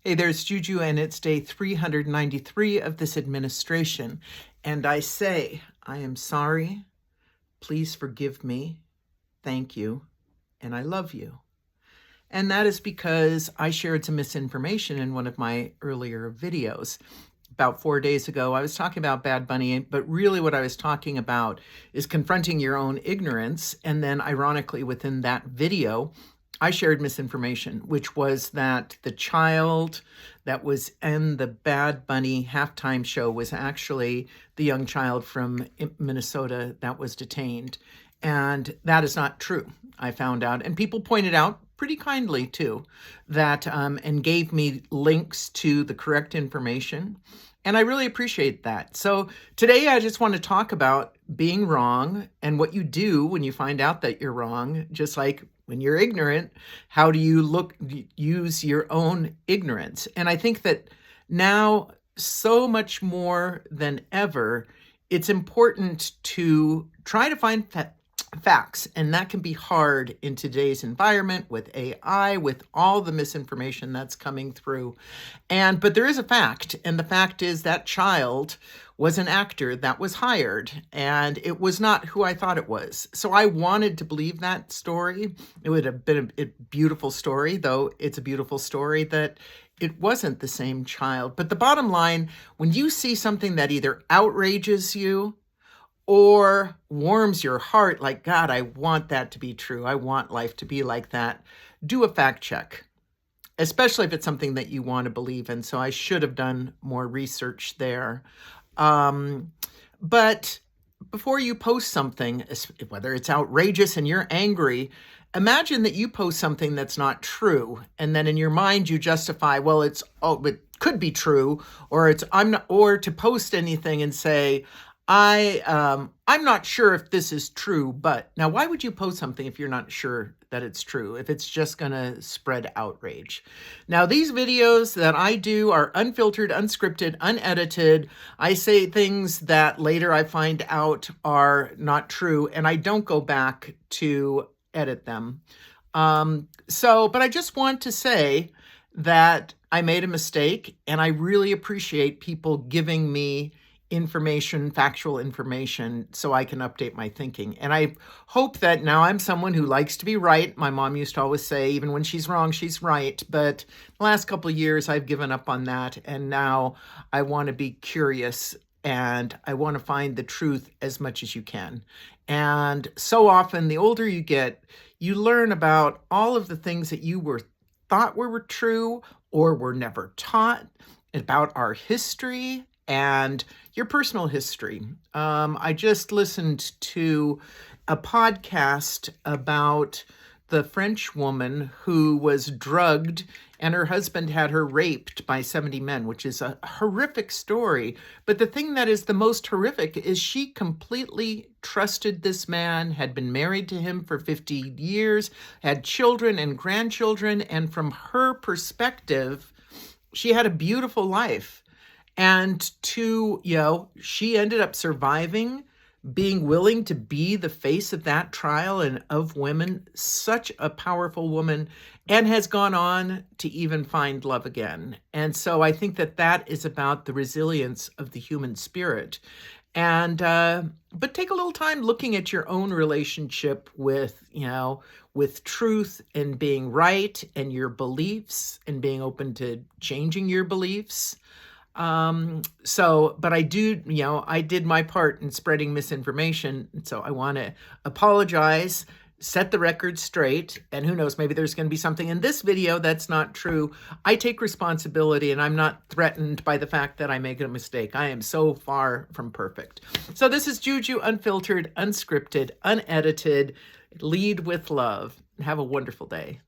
Hey, there's Juju, and it's day 393 of this administration. And I say, I am sorry. Please forgive me. Thank you. And I love you. And that is because I shared some misinformation in one of my earlier videos. About 4 days ago, I was talking about Bad Bunny, but really what I was talking about is confronting your own ignorance. And then ironically, within that video, I shared misinformation, which was that the child that was in the Bad Bunny halftime show was actually the young child from Minnesota that was detained. And that is not true, I found out. And people pointed out pretty kindly, too, that and gave me links to the correct information. And I really appreciate that. So today I just want to talk about being wrong and what you do when you find out that you're wrong, just like when you're ignorant. How do you use your own ignorance? And I think that now, so much more than ever, it's important to try to find facts, and that can be hard in today's environment with AI, with all the misinformation that's coming through. But there is a fact, and the fact is that child was an actor that was hired, and it was not who I thought it was. So I wanted to believe that story. It would have been a beautiful story, though it's a beautiful story that it wasn't the same child. But the bottom line, when you see something that either outrages you or warms your heart, like, God, I want that to be true, I want life to be like that, do a fact check, especially if it's something that you want to believe in. So I should have done more research there. But before you post something, whether it's outrageous and you're angry, imagine that you post something that's not true, and then in your mind you justify, well, it could be true, or or to post anything and say, I'm not sure if this is true, but now why would you post something if you're not sure that it's true, if it's just going to spread outrage? Now, these videos that I do are unfiltered, unscripted, unedited. I say things that later I find out are not true, and I don't go back to edit them. But I just want to say that I made a mistake, and I really appreciate people giving me information, factual information, so I can update my thinking. And I hope that now I'm someone who likes to be right. My mom used to always say, even when she's wrong, she's right. But the last couple of years, I've given up on that. And now I want to be curious, and I want to find the truth as much as you can. And so often, the older you get, you learn about all of the things that you thought were true or were never taught about our history and your personal history. I just listened to a podcast about the French woman who was drugged and her husband had her raped by 70 men, which is a horrific story. But the thing that is the most horrific is she completely trusted this man, had been married to him for 50 years, had children and grandchildren, and from her perspective, she had a beautiful life. And she ended up surviving, being willing to be the face of that trial and of women, such a powerful woman, and has gone on to even find love again. And so I think that is about the resilience of the human spirit. But take a little time looking at your own relationship with truth and being right, and your beliefs, and being open to changing your beliefs. But I did my part in spreading misinformation. So I want to apologize, set the record straight, and who knows, maybe there's going to be something in this video that's not true. I take responsibility, and I'm not threatened by the fact that I make a mistake. I am so far from perfect. So this is Juju, unfiltered, unscripted, unedited. Lead with love. Have a wonderful day.